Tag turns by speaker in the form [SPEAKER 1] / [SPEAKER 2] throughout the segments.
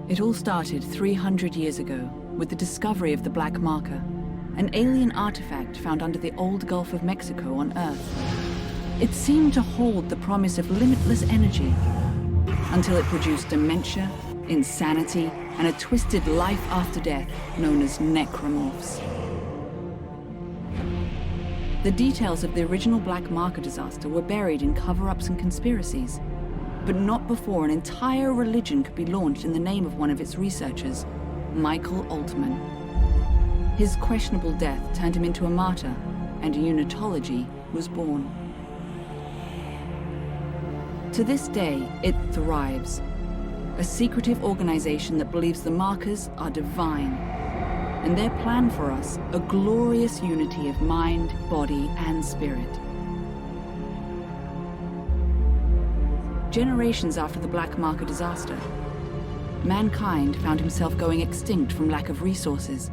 [SPEAKER 1] It all started 300 years ago with the discovery of the Black Marker, an alien artifact found under the old Gulf of Mexico on Earth. It seemed to hold the promise of limitless energy until it produced dementia, insanity, and a twisted life after death known as necromorphs. The details of the original Black Marker disaster were buried in cover-ups and conspiracies, but not before an entire religion could be launched in the name of one of its researchers, Michael Altman. His questionable death turned him into a martyr, and unitology was born. To this day, it thrives, a secretive organization that believes the markers are divine, and their plan for us, a glorious unity of mind, body, and spirit. Generations after the Black Marker disaster, mankind found himself going extinct from lack of resources.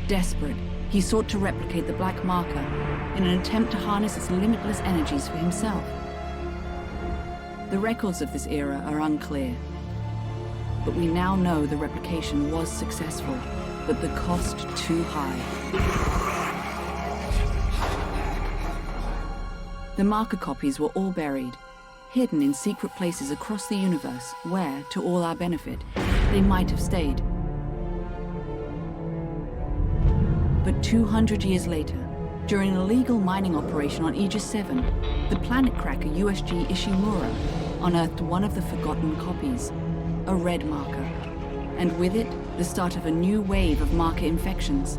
[SPEAKER 1] Desperate, he sought to replicate the Black Marker in an attempt to harness its limitless energies for himself. The records of this era are unclear, but we now know the replication was successful, but the cost too high. The marker copies were all buried, hidden in secret places across the universe where, to all our benefit, they might have stayed. But 200 years later, during an illegal mining operation on Aegis 7, the planet cracker USG Ishimura unearthed one of the forgotten copies, a red marker, and with it, the start of a new wave of marker infections.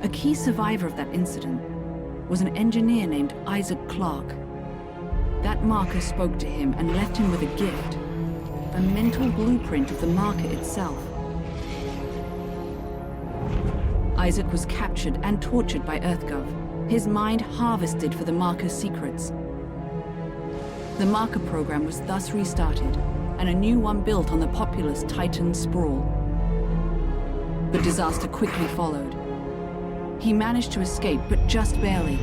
[SPEAKER 1] A key survivor of that incident was an engineer named Isaac Clarke. That marker spoke to him and left him with a gift, a mental blueprint of the marker itself. Isaac was captured and tortured by EarthGov, his mind harvested for the marker's secrets. The marker program was thus restarted, and a new one built on the populous Titan sprawl. The disaster quickly followed. He managed to escape, but just barely.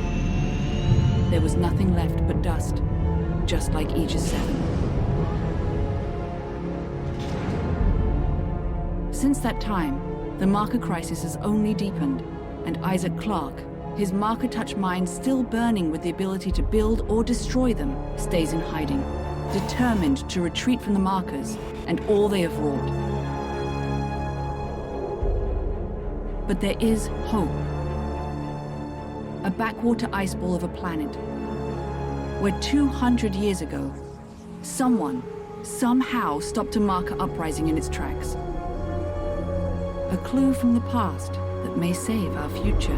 [SPEAKER 1] There was nothing left but dust, just like Aegis 7. Since that time, the marker crisis has only deepened, and Isaac Clarke, his marker-touch mind still burning with the ability to build or destroy them, stays in hiding, determined to retreat from the markers and all they have wrought. But there is hope. A backwater ice ball of a planet, where 200 years ago, someone, somehow stopped a marker uprising in its tracks. A clue from the past that may save our future.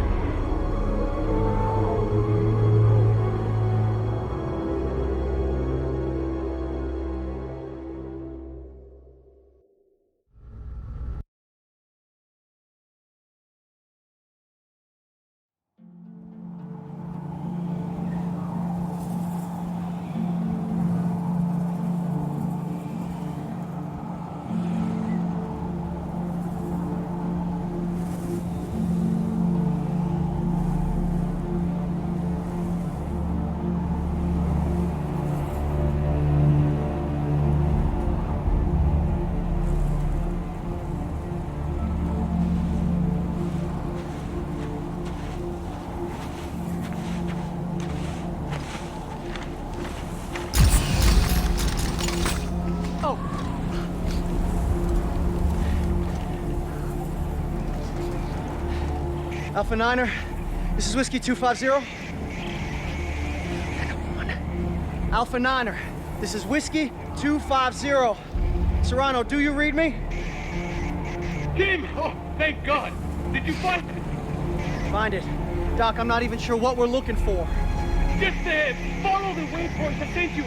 [SPEAKER 2] Alpha Niner, this is Whiskey 250. Alpha Niner, this is Whiskey 250. Serrano, do you read me?
[SPEAKER 3] Kim! Oh, thank God! Did you find it?
[SPEAKER 2] Find it. Doc, I'm not even sure what we're looking for.
[SPEAKER 3] Just follow the waypoint I sent you.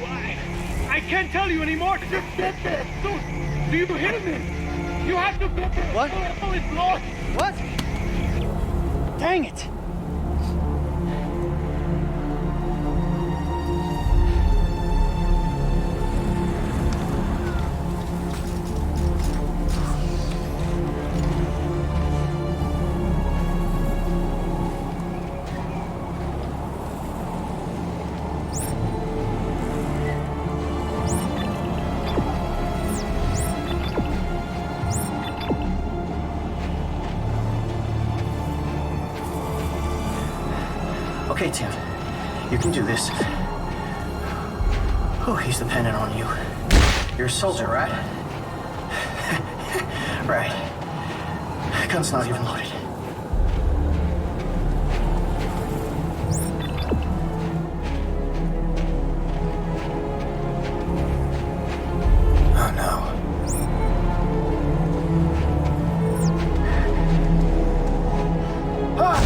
[SPEAKER 3] I can't tell you anymore. Just get there. Do you hear me? You have to get there.
[SPEAKER 2] What?
[SPEAKER 3] Oh, it's lost.
[SPEAKER 2] What? Dang it! You can do this. Oh, he's dependent on you. You're a soldier, right? Right. Gun's not even loaded. Oh no. Ah!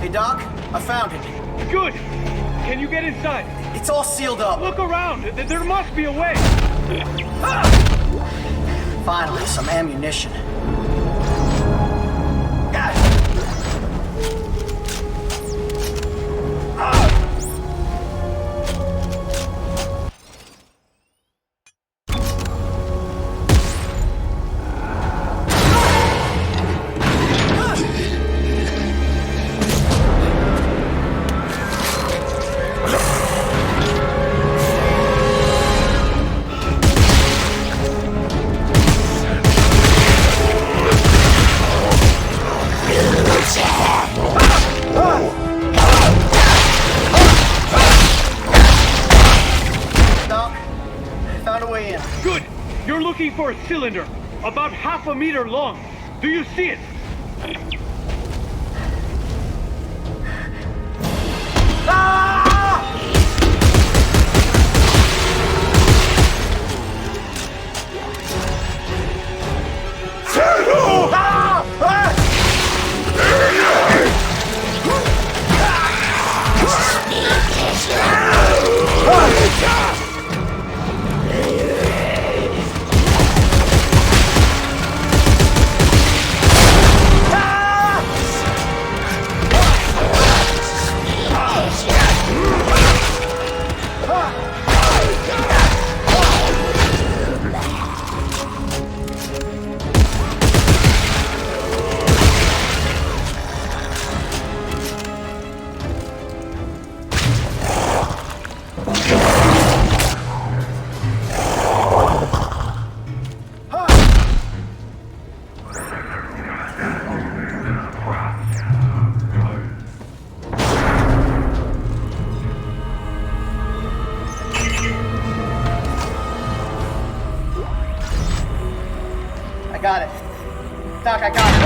[SPEAKER 2] Hey, Doc, I found it.
[SPEAKER 3] Good. Can you get inside?
[SPEAKER 2] It's all sealed up.
[SPEAKER 3] Look around. There must be a way.
[SPEAKER 2] Finally, some ammunition.
[SPEAKER 3] Good. You're looking for a cylinder, about half a meter long. Do you see it? I got it. Doc, I got it.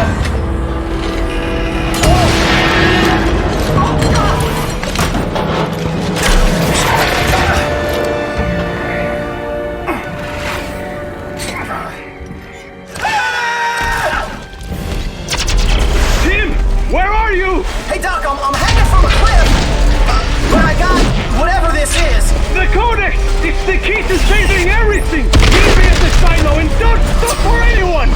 [SPEAKER 3] Tim, where are you?
[SPEAKER 2] Hey, Doc, I'm hanging from a cliff. But I got whatever this is.
[SPEAKER 3] The Codex! It's the key to saving everything! Meet me at the silo and don't stop for anyone!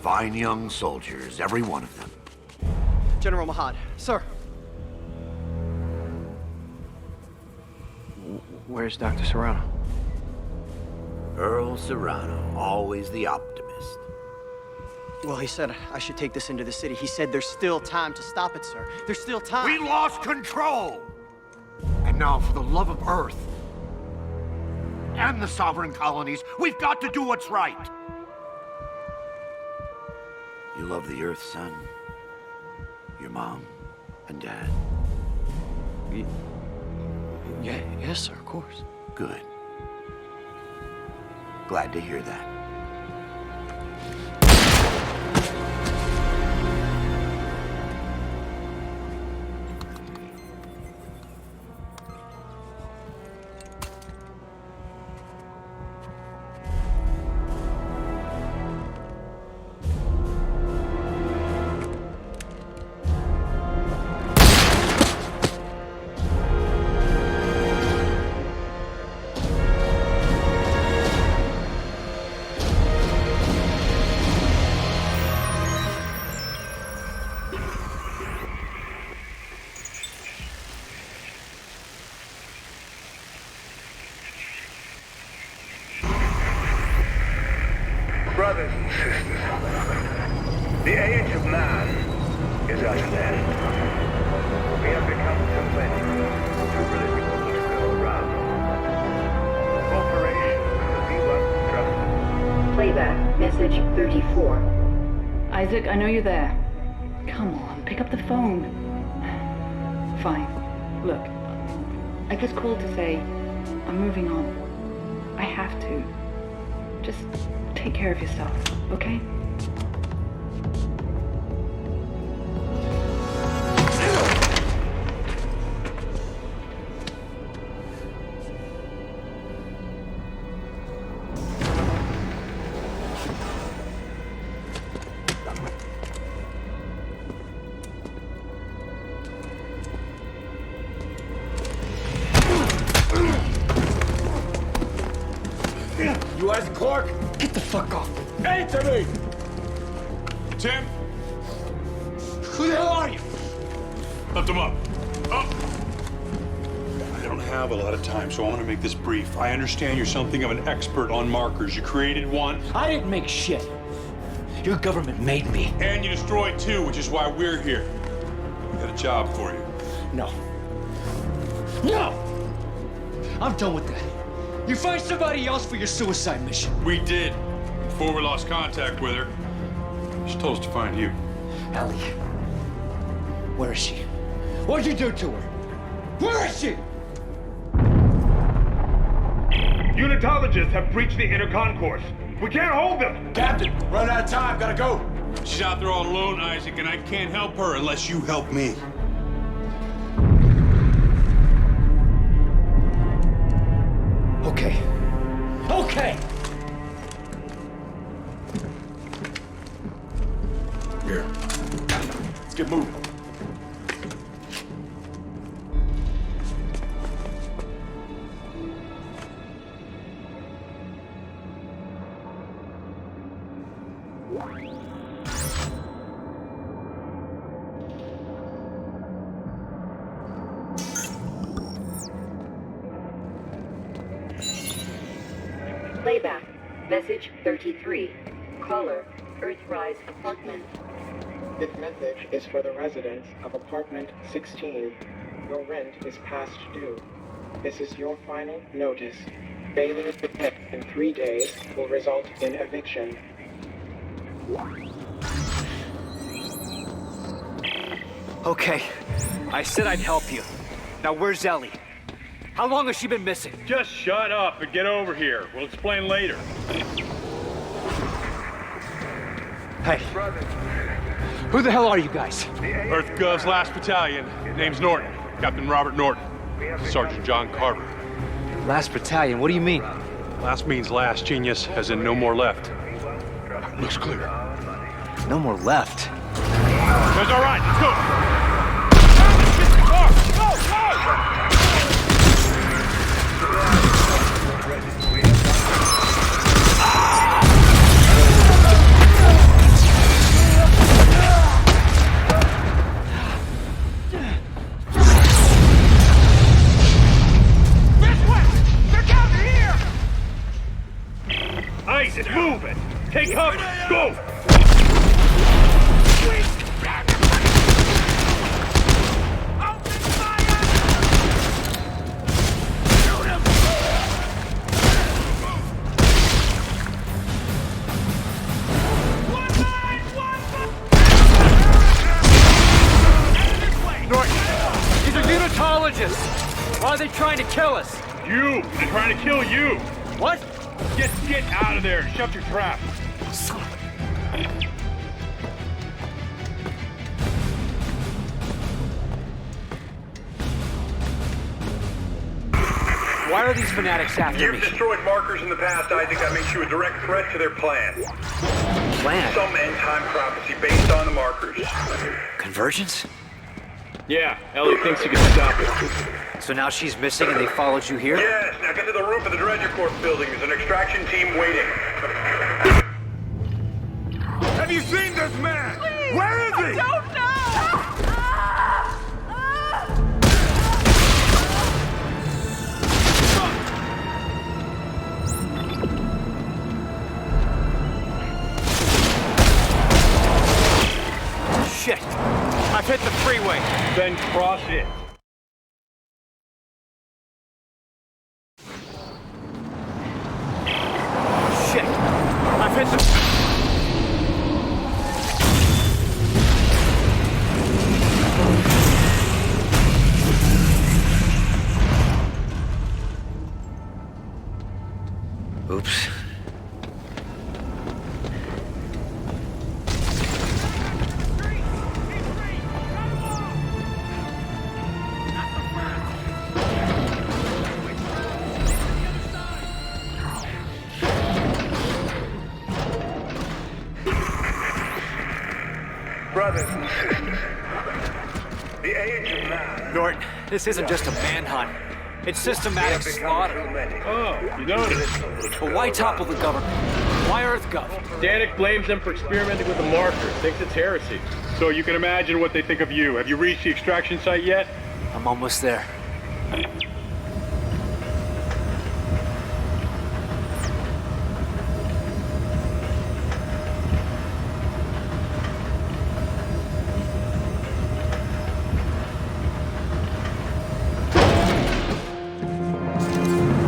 [SPEAKER 4] Fine young soldiers, every one of them.
[SPEAKER 2] General Mahad, sir. Where's Dr. Serrano?
[SPEAKER 4] Earl Serrano, always the optimist.
[SPEAKER 2] Well, he said I should take this into the city. He said there's still time to stop it, sir. There's still time.
[SPEAKER 4] We lost control! And now, for the love of Earth and the sovereign colonies, we've got to do what's right. You love the Earth, son? Your mom and dad?
[SPEAKER 5] Yeah, yes, sir, of course.
[SPEAKER 4] Good. Glad to hear that.
[SPEAKER 6] Brothers and sisters, the age of man is at an end. We have become too many, too little to go around. Cooperation will be what's trusted.
[SPEAKER 7] Playback, message 34.
[SPEAKER 1] Isaac, I know you're there. Come on, pick up the phone. Fine. Look, I just called to say I'm moving on. I have to. Just take care of yourself, okay?
[SPEAKER 4] You Isaac Clarke?
[SPEAKER 3] Get the fuck off.
[SPEAKER 4] Answer me!
[SPEAKER 3] Tim,
[SPEAKER 4] Who the hell are you?
[SPEAKER 3] lift him up. Up. I don't have a lot of time, so I want to make this brief. I understand you're something of an expert on markers. You created one,
[SPEAKER 5] I didn't make shit. Your government made me.
[SPEAKER 3] and you destroyed two, which is why we're here. We got a job for you.
[SPEAKER 5] No. No! I'm done with that. You find somebody else for your suicide mission.
[SPEAKER 3] We did, before we lost contact with her. She told us to find you.
[SPEAKER 5] Ellie. Where is she? What'd you do to her? Where is she?
[SPEAKER 6] Unitologists have breached the inner concourse. We can't hold them.
[SPEAKER 4] Captain, run out of time, gotta go.
[SPEAKER 3] She's out there all alone, Isaac, and I can't help her unless you help me.
[SPEAKER 5] Okay. Okay!
[SPEAKER 4] Here. Let's get moving.
[SPEAKER 7] Playback, message 33. Caller, Earthrise Apartment.
[SPEAKER 8] This message is for the residents of apartment 16. Your rent is past due. This is your final notice. Failing to pay in 3 days will result in eviction.
[SPEAKER 5] Okay. I said I'd help you. Now where's Ellie? How long has she been missing?
[SPEAKER 6] Just shut up and get over here. We'll explain later.
[SPEAKER 5] Hey. Who the hell are you guys?
[SPEAKER 3] Earth Gov's last battalion. Name's Norton. Captain Robert Norton. Sergeant John Carver.
[SPEAKER 5] Last battalion, what do you mean?
[SPEAKER 3] Last means last, genius, as in no more left. Looks clear.
[SPEAKER 5] No more left.
[SPEAKER 3] That's all right, let's go!
[SPEAKER 6] Isaac, move it! Take cover! Go!
[SPEAKER 5] villages! Why are they trying to kill us?
[SPEAKER 3] You! They're trying to kill you!
[SPEAKER 5] What?
[SPEAKER 3] Get out of there! Shut your trap!
[SPEAKER 5] Why are these fanatics after me?
[SPEAKER 6] You've destroyed markers in the past, Isaac. That makes you a direct threat to their plan.
[SPEAKER 5] Plan?
[SPEAKER 6] Some end-time prophecy based on the markers.
[SPEAKER 5] Convergence?
[SPEAKER 3] Yeah, Ellie thinks you can stop it.
[SPEAKER 5] So now she's missing and they followed you here?
[SPEAKER 6] Yes, now get to the roof of the Dredger Corp building. There's an extraction team waiting.
[SPEAKER 3] Have you seen this man? Please, where is he?
[SPEAKER 9] I don't know!
[SPEAKER 5] Shit! I've hit the freeway!
[SPEAKER 3] Then cross it.
[SPEAKER 5] Shit! I've hit the... Oops.
[SPEAKER 6] Brothers and sisters, the age of man
[SPEAKER 5] Norton, this isn't just a manhunt. It's systematic
[SPEAKER 6] has become
[SPEAKER 5] slaughter.
[SPEAKER 6] too many.
[SPEAKER 3] Oh, you noticed?
[SPEAKER 5] But why topple the government? Why EarthGov?
[SPEAKER 3] Danik blames them for experimenting with the markers, thinks it's heresy. So you can imagine what they think of you. Have you reached the extraction site yet?
[SPEAKER 5] I'm almost there.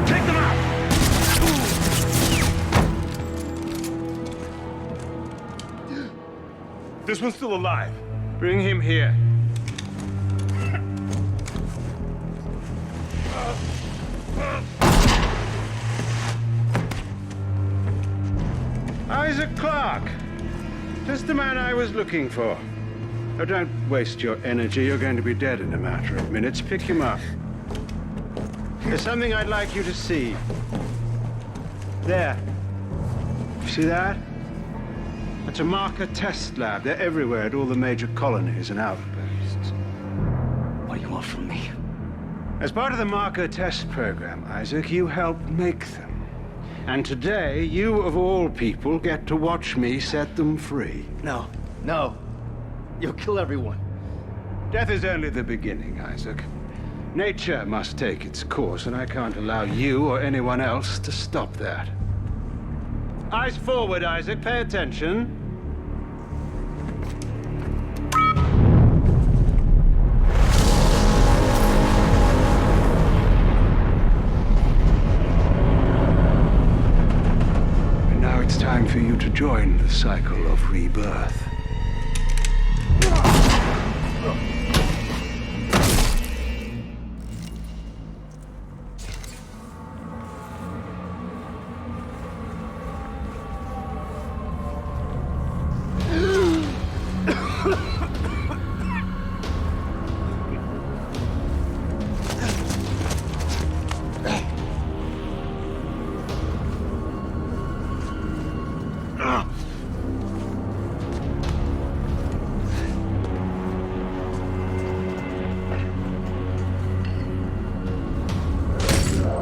[SPEAKER 3] Take them out! This one's still alive. Bring him here.
[SPEAKER 10] Isaac Clarke. Just the man I was looking for. Oh, don't waste your energy. You're going to be dead in a matter of minutes. Pick him up. There's something I'd like you to see. There. You see that? That's a marker test lab. They're everywhere at all the major colonies and outposts.
[SPEAKER 5] What do you want from me?
[SPEAKER 10] As part of the marker test program, Isaac, you helped make them. And today, you of all people get to watch me set them free.
[SPEAKER 2] No. You'll kill everyone.
[SPEAKER 10] Death is only the beginning, Isaac. Nature must take its course, and I can't allow you or anyone else to stop that. Eyes forward, Isaac. Pay attention. And now it's time for you to join the cycle of rebirth.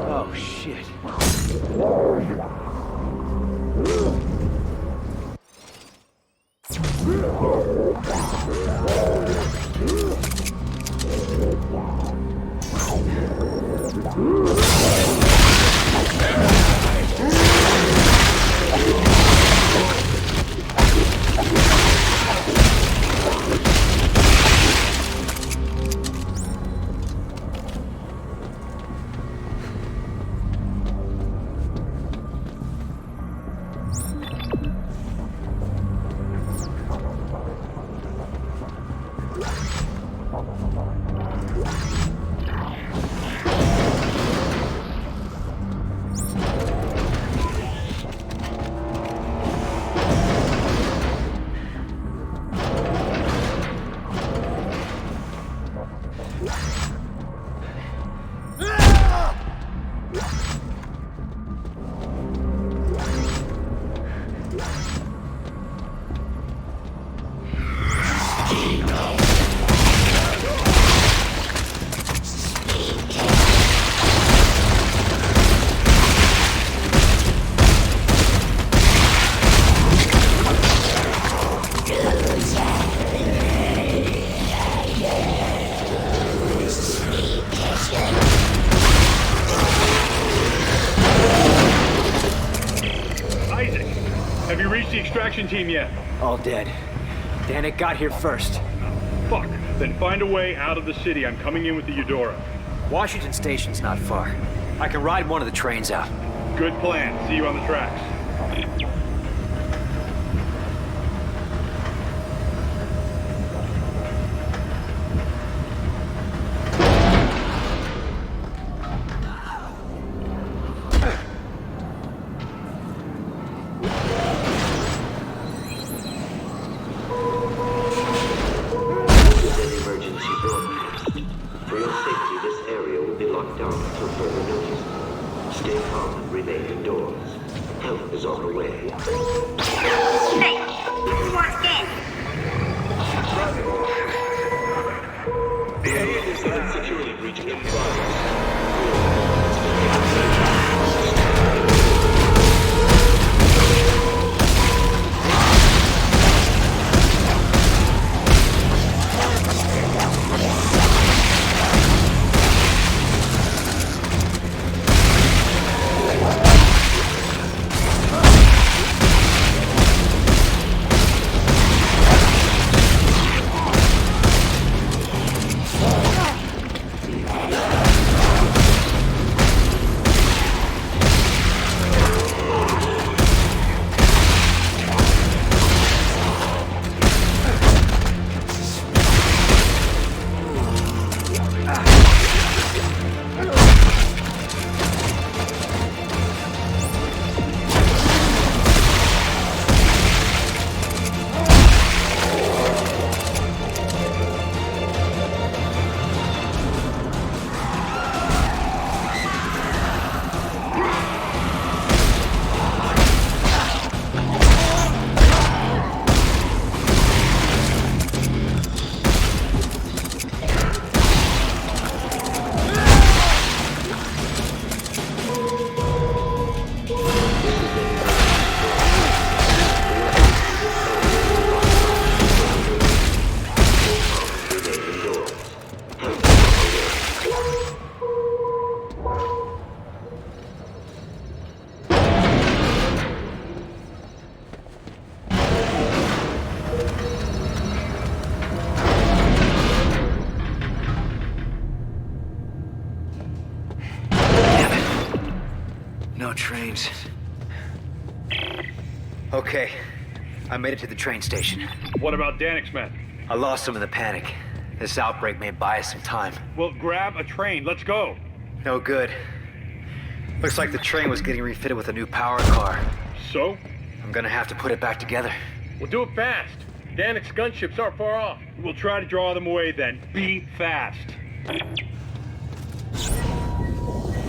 [SPEAKER 5] Oh, shit.
[SPEAKER 3] Have you reached the extraction team yet?
[SPEAKER 5] All dead. Danik got here first.
[SPEAKER 3] Fuck. Then find a way out of the city. I'm coming in with the Eudora.
[SPEAKER 5] Washington Station's not far. I can ride one of the trains out.
[SPEAKER 3] Good plan. See you on the tracks.
[SPEAKER 5] Trains. Okay, I made it to the train station.
[SPEAKER 3] What about Danik's men?
[SPEAKER 5] I lost them in the panic. This outbreak may buy us some time.
[SPEAKER 3] Well, grab a train. Let's go.
[SPEAKER 5] No good. Looks like the train was getting refitted with a new power car.
[SPEAKER 3] So?
[SPEAKER 5] I'm gonna have to put it back together.
[SPEAKER 3] We'll do it fast. Danik's gunships aren't far off. We'll try to draw them away then. Be fast.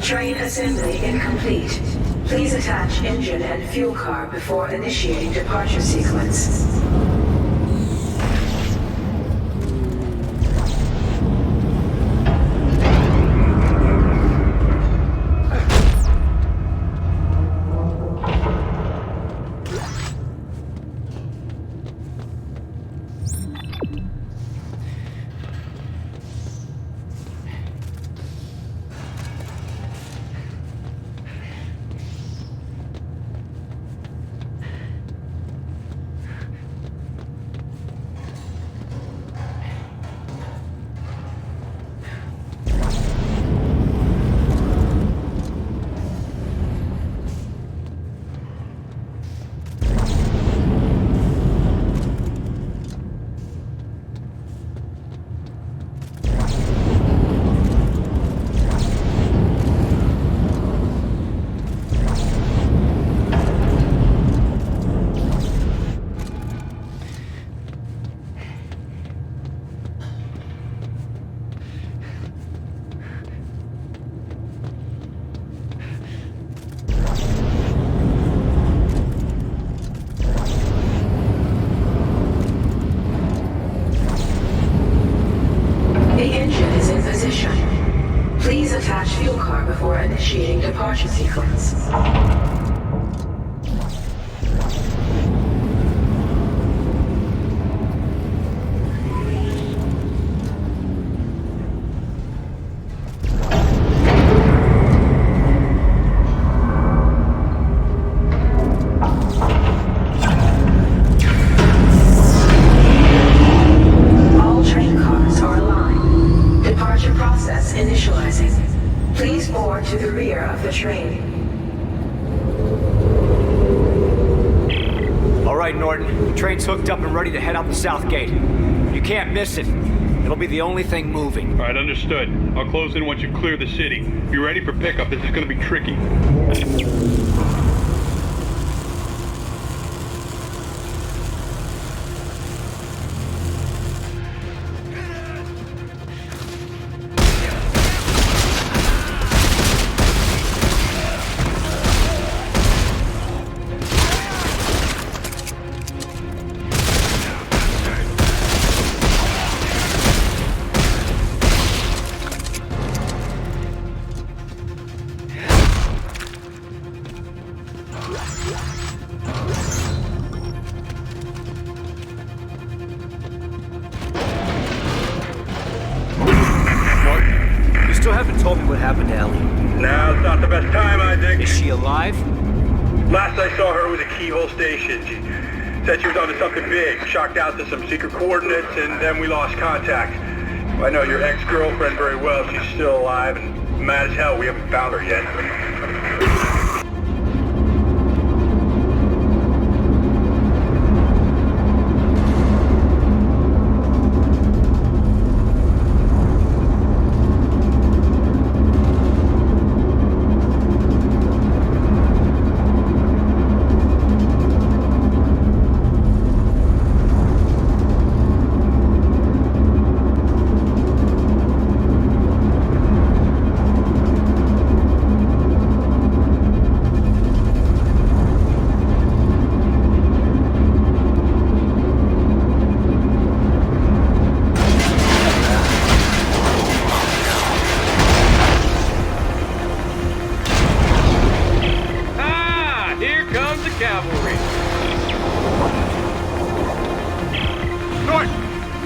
[SPEAKER 7] Train assembly incomplete. Please attach engine and fuel car before initiating departure sequence. before initiating departure sequence. All train cars are aligned. Departure process initializing. Please board to the rear of the train.
[SPEAKER 9] All right, Norton. The train's hooked up and ready to head out the south gate. You can't miss it. It'll be the only thing moving.
[SPEAKER 3] All right, understood. I'll close in once you clear the city. Be ready for pickup. This is going to be tricky.
[SPEAKER 9] You still haven't told me what happened to Ellie.
[SPEAKER 6] Now's not the best time, I think.
[SPEAKER 9] Is she alive?
[SPEAKER 6] Last I saw her was at Keyhole Station. She said she was onto something big, shocked out to some secret coordinates, and then we lost contact. I know your ex-girlfriend very well. She's still alive, and mad as hell we haven't found her yet.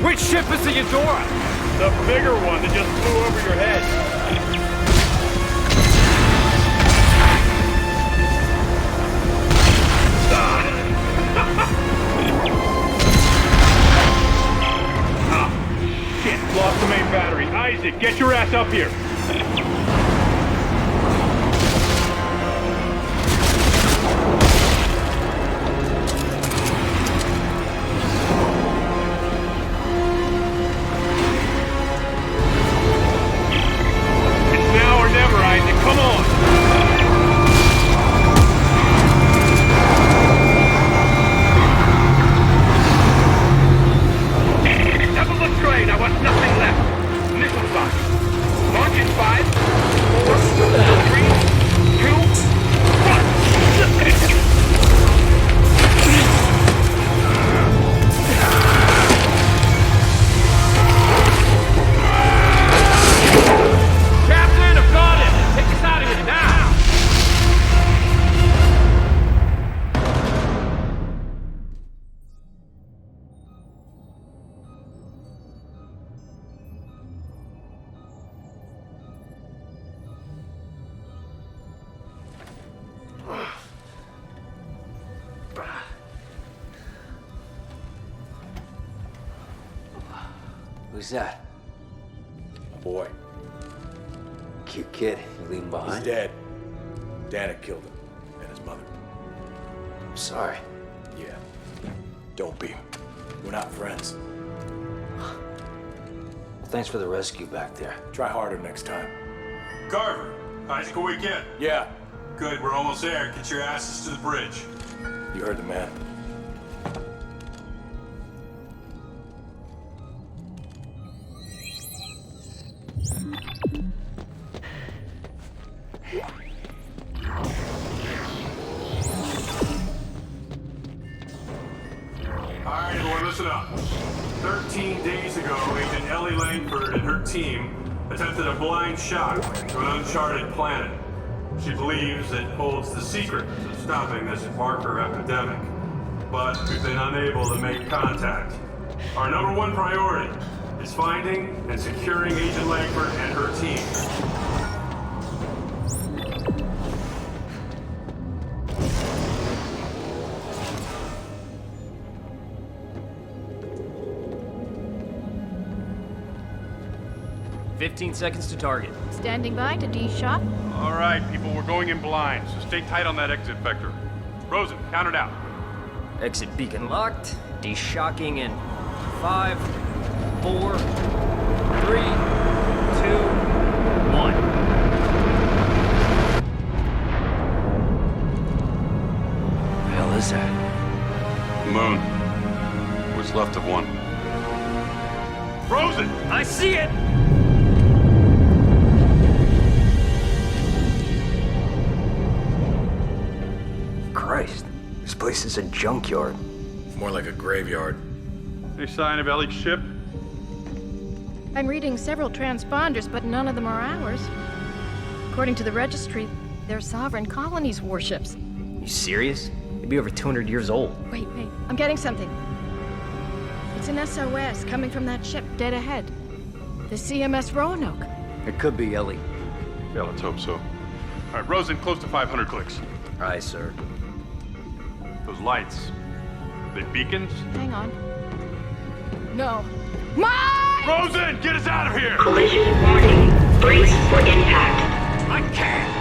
[SPEAKER 9] Which ship is the Eudora?
[SPEAKER 3] The bigger one that just flew over your head. Shit, lost the main battery. Isaac, get your ass up here. Come on! Top of the train, I want nothing left. Missile box. Launch in 5, 4, 3, 2, 1. Captain, I've got it! Take us out of here now!
[SPEAKER 9] Who's that?
[SPEAKER 4] A boy.
[SPEAKER 9] Cute kid. You leaving behind?
[SPEAKER 4] He's dead. Dana killed him. And his mother.
[SPEAKER 9] I'm sorry.
[SPEAKER 4] Yeah. Don't be. We're not friends.
[SPEAKER 9] Well, thanks for the rescue back there.
[SPEAKER 4] Try harder next time.
[SPEAKER 11] Carver, Isaac, a weekend.
[SPEAKER 4] Yeah.
[SPEAKER 11] Good, we're almost there. Get your asses to the bridge.
[SPEAKER 4] You heard the man.
[SPEAKER 11] Alright, everyone, listen up. 13 days ago, Agent Ellie Langford and her team attacked attempted a blind shot to an uncharted planet. She believes it holds the secret of stopping this marker epidemic, but we've been unable to make contact. Our number one priority is finding and securing Agent Langford and her team.
[SPEAKER 12] "15 seconds to target."
[SPEAKER 13] Standing by to D-shot.
[SPEAKER 11] All right, people, we're going in blind, so stay tight on that exit vector. Rosen, count it out.
[SPEAKER 12] Exit beacon locked. D-shocking in 5, 4, 3, 2, 1.
[SPEAKER 4] The hell is that?
[SPEAKER 11] Moon. What's left of one. Rosen!
[SPEAKER 12] I see it!
[SPEAKER 9] Christ, this place is a junkyard.
[SPEAKER 4] More like a graveyard.
[SPEAKER 11] Any sign of Ellie's ship?
[SPEAKER 13] I'm reading several transponders, but none of them are ours. According to the registry, they're Sovereign Colonies warships.
[SPEAKER 12] You serious? They'd be over 200 years old.
[SPEAKER 13] Wait, I'm getting something. It's an SOS coming from that ship dead ahead. The CMS Roanoke.
[SPEAKER 9] It could be Ellie.
[SPEAKER 11] Yeah, let's hope so. All right, Rosen, close to 500 clicks.
[SPEAKER 9] Aye, sir.
[SPEAKER 11] Those lights, are they beacons?
[SPEAKER 13] Hang on. No. Mike!
[SPEAKER 11] Rosen, get us out of here!
[SPEAKER 7] Collision warning. Brace for impact.
[SPEAKER 11] I can't!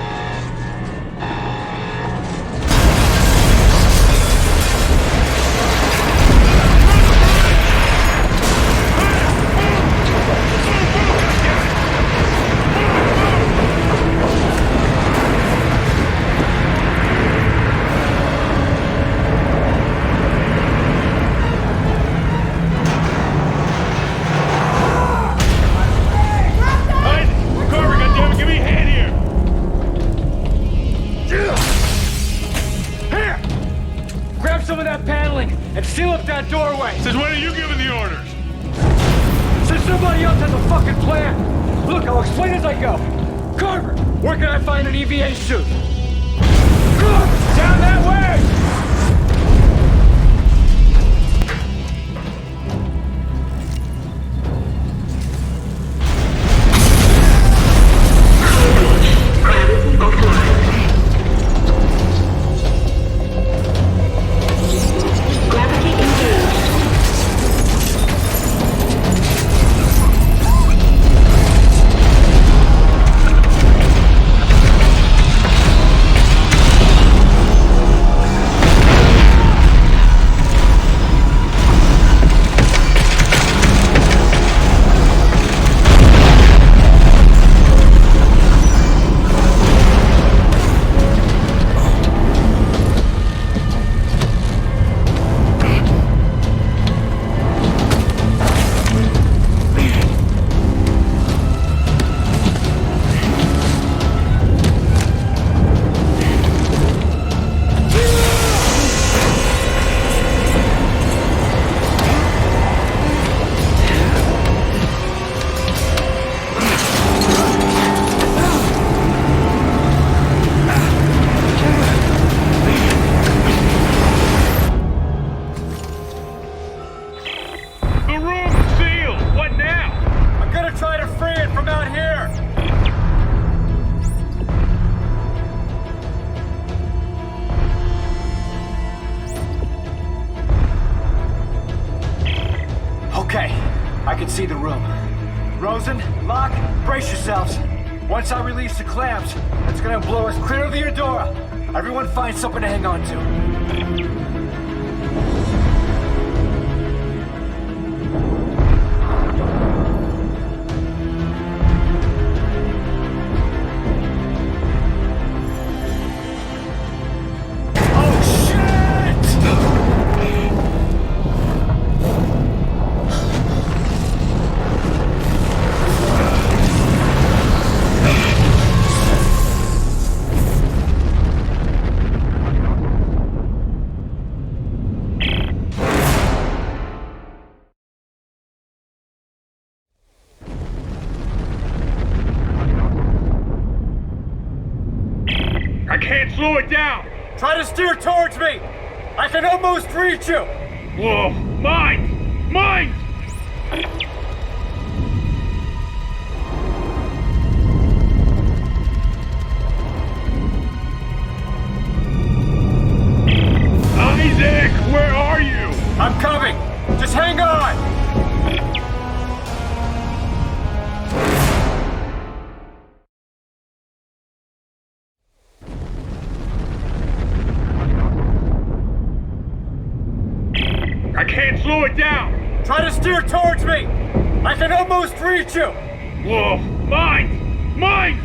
[SPEAKER 5] And seal up that doorway!
[SPEAKER 11] Since when are you giving the orders?
[SPEAKER 5] Since somebody else has a fucking plan! Look, I'll explain as I go. Carver, where can I find an EVA suit? Down that way! See the room. Rosen, Locke, brace yourselves. Once I release the clamps, it's gonna blow us clear of the Eudora. Everyone find something to hang on to.
[SPEAKER 3] can't slow it down.
[SPEAKER 5] Try to steer towards me! I can almost reach you!
[SPEAKER 3] Whoa, mind! Mind! Isaac, where are you?
[SPEAKER 5] I'm coming! Just hang on!
[SPEAKER 3] I can't slow it down.
[SPEAKER 5] Try to steer towards me! I can almost reach you!
[SPEAKER 3] Whoa, mind! Mind!